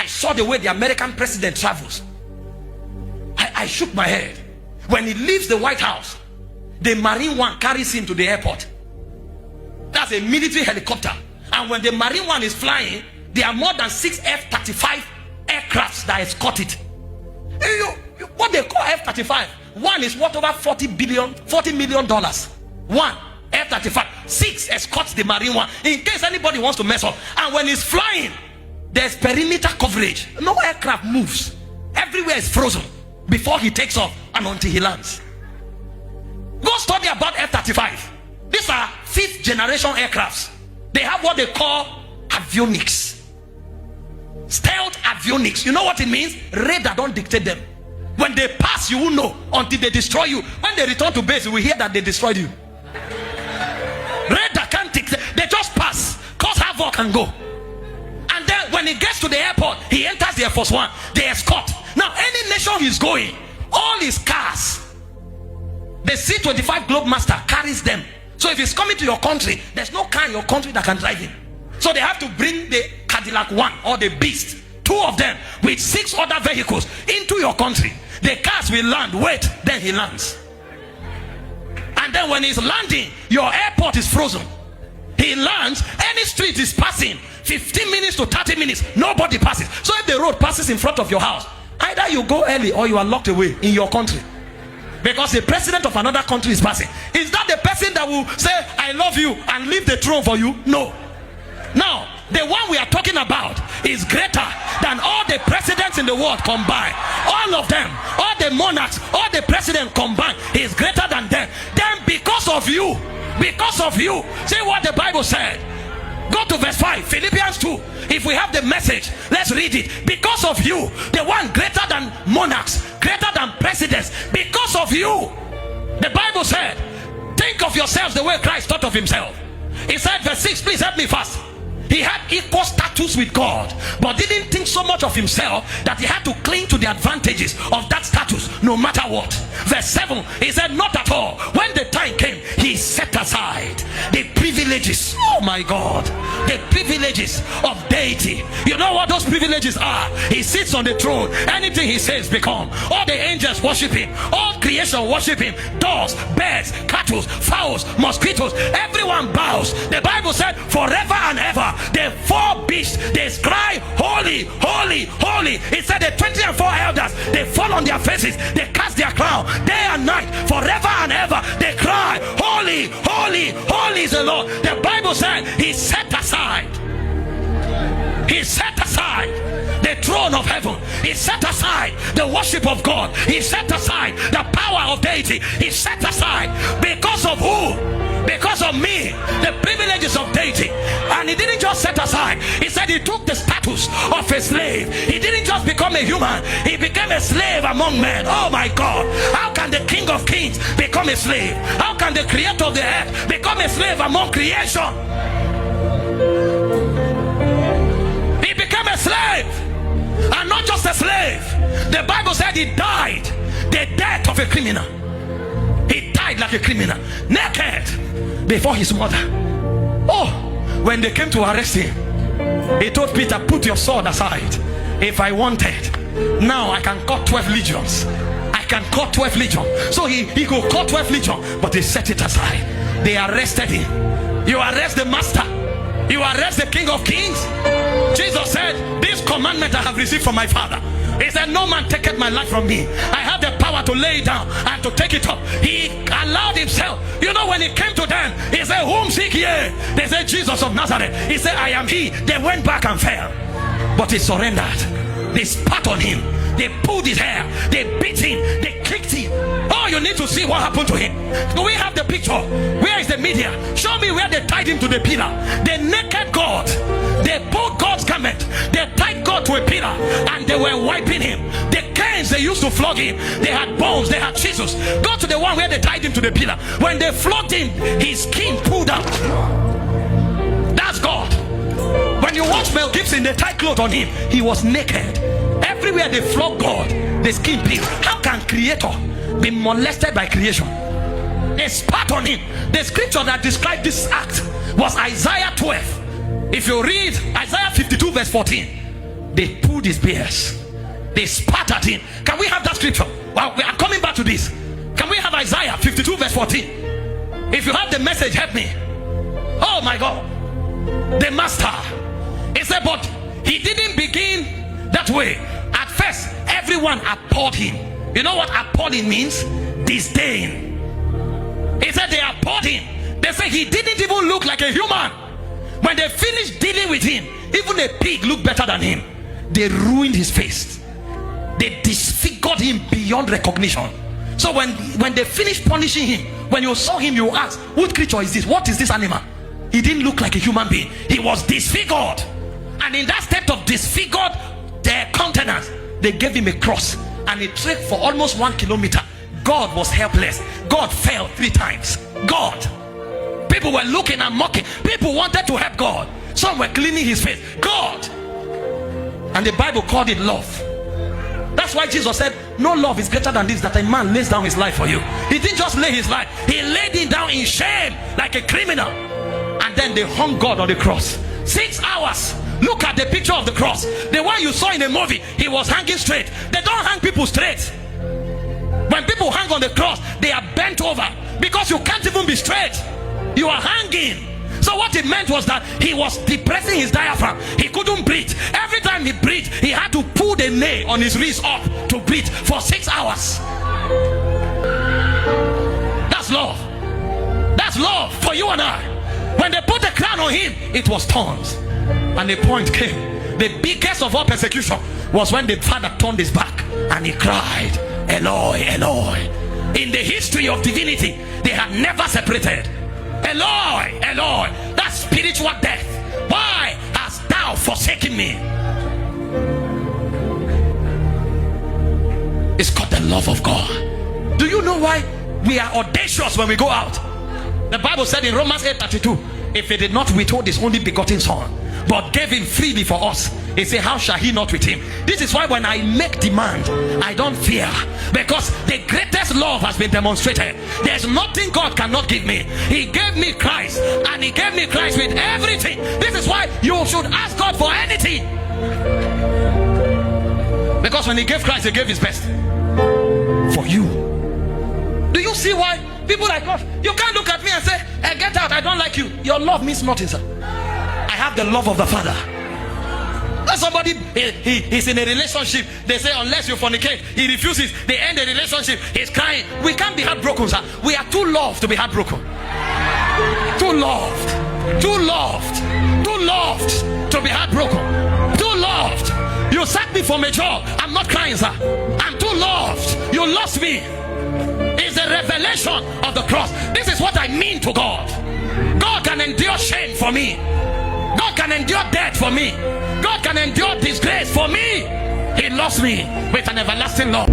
I saw the way the American president travels. I shook my head. When he leaves the White House, the Marine One carries him to the airport. That's a military helicopter. And when the Marine One is flying, there are more than 6 F-35 aircrafts that escort it. What they call F-35, one is worth over $40 million. One F-35, 6 escorts the Marine One in case anybody wants to mess up. And when he's flying, there's perimeter coverage. No aircraft moves. Everywhere is frozen before he takes off and until he lands. Go study about F-35. These are 5th generation aircrafts. They have what they call avionics. Stealth avionics. You know what it means? Radar don't dictate them. When they pass, you won't know until they destroy you. When they return to base, you will hear that they destroyed you. Radar can't dictate. They just pass, cause havoc and go. And then when he gets to the airport, he enters the Air Force One. They escort. Now, any nation he's going, all his cars, the C-25 Globemaster carries them. So if he's coming to your country, there's no car in your country that can drive him. So they have to bring the Cadillac One or the Beast, 2 of them with 6 other vehicles into your country. The cars will land, wait, then he lands. And then when he's landing, your airport is frozen. He lands, any street is passing 15 minutes to 30 minutes, nobody passes. So if the road passes in front of your house, either you go early or you are locked away in your country. Because the president of another country is passing. Is that the person that will say, I love you and leave the throne for you? No. Now, the one we are talking about is greater than all the presidents in the world combined. All of them, all the monarchs, all the presidents combined, is greater than them. Then because of you, see what the Bible said. Go to verse 5, Philippians 2. If we have the message, let's read it. Because of you, the one greater than monarchs, greater than presidents, because of you, the Bible said, think of yourselves the way Christ thought of himself. He said, verse 6, please help me fast. He had equal status with God, but didn't think so much of himself that he had to cling to the advantages of that status no matter what. Verse 7, he said, not at all. When the time came, he set aside the privileges, oh my God, the privileges of deity. You know what those privileges are? He sits on the throne. Anything he says become. All the angels worship him. All creation worship him. Dogs, birds, cattle, fowls, mosquitoes, everyone bows. The Bible said, forever and ever, the 4 beasts, they cry, holy, holy, holy. It said the 24 elders, they fall on their faces, they cast their crown day and night, forever and ever, they cry, holy, holy, holy is the Lord. The Bible said he set aside the throne of heaven. He set aside the worship of God. He set aside the power of deity. He set aside because of who? Because of me, the privileges of deity. And he didn't just set aside. He said he took the status of a slave. He didn't just become a human. He became a slave among men. Oh my God. How can the King of Kings become a slave? How can the creator of the earth become a slave among creation? He became a slave. And not just a slave. The Bible said he died the death of a criminal. He died like a criminal, naked before his mother. Oh, when they came to arrest him, he told Peter, put your sword aside. If I wanted, now I can cut 12 legions. I can cut 12 legions. So he could cut 12 legions, but he set it aside. They arrested him. You arrest the master, you arrest the King of Kings. Jesus said, this commandment I have received from my Father. He said, no man taketh my life from me. I have the power to lay it down and to take it up. He allowed himself. You know, when he came to them, he said, whom seek ye? They said, Jesus of Nazareth. He said, I am he. They went back and fell, but he surrendered. They spat on him, they pulled his hair, they beat him, they kicked him. Oh, you need to see what happened to him. Do we have the picture? Where is the media? Show me where they tied him to the pillar. The naked God, they pulled God's garment, they tied God to a pillar, and they were wiping him. The canes they used to flog him, they had bones, they had chisels. Go to the one where they tied him to the pillar. When they flogged him, his skin pulled out. That's God. When you watch Mel Gibson, they tie clothes on him. He was naked. Everywhere they flog God, the skin peeled. How can creator be molested by creation? They spat on him. The scripture that described this act was Isaiah 12. If you read Isaiah 52 verse 14, they pulled pulled his beard. They spat at him. Can we have that scripture? Well, I'm coming back to this. Can we have Isaiah 52 verse 14? If you have the message, help me. Oh my God. The master. He said, but he didn't begin that way. At first, everyone abhorred him. You know what abhorring means? Disdain. He said they abhorred him. They said he didn't even look like a human. When they finished dealing with him, even a pig looked better than him. They ruined his face. They disfigured him beyond recognition. So when they finished punishing him, when you saw him, you asked, what creature is this? What is this animal? He didn't look like a human being. He was disfigured. And in that state of disfigured their countenance, they gave him a cross. And he trekked for almost 1 kilometer. God was helpless. God fell 3 times. God. People were looking and mocking. People wanted to help God. Some were cleaning his face. God. And the Bible called it love. That's why Jesus said, no love is greater than this, that a man lays down his life for you. He didn't just lay his life. He laid it down in shame like a criminal. And then they hung God on the cross. 6 hours. Look at the picture of the cross. The one you saw in the movie, he was hanging straight. They don't hang people straight. When people hang on the cross, they are bent over because you can't even be straight. You are hanging. So what it meant was that he was depressing his diaphragm. He couldn't breathe. Every time he breathed, he had to pull the nail on his wrist up to breathe for 6 hours. That's love. That's love for you and I. When they put the crown on him, it was thorns. And the point came. The biggest of all persecution was when the father turned his back and he cried, Eloi, Eloi. In the history of divinity, they had never separated. Eloi, Eloi. That's spiritual death. Why hast thou forsaken me? It's called the love of God. Do you know why we are audacious when we go out? The Bible said in Romans 8:32, if he did not withhold his only begotten son, but gave him freely for us, he said, how shall he not with him? This is why when I make demand, I don't fear, because the greatest love has been demonstrated. There's nothing God cannot give me. He gave me Christ, and he gave me Christ with everything. This is why you should ask God for anything, because when he gave Christ, he gave his best for you. Do you see why people like us, you can't look at me and say, hey, get out, I don't like you. Your love means nothing, sir. I have the love of the Father. Somebody he's in a relationship, they say unless you fornicate, he refuses, they end the relationship, he's crying. We can't be heartbroken, sir. We are too loved to be heartbroken. Too loved, too loved, too loved to be heartbroken. Too loved. You sacked me from a job, I'm not crying, sir. I'm too loved. You lost me. It's the revelation of the cross. This is what I mean to God. God can endure shame for me. God can endure death for me. God can endure disgrace for me. He loves me with an everlasting love.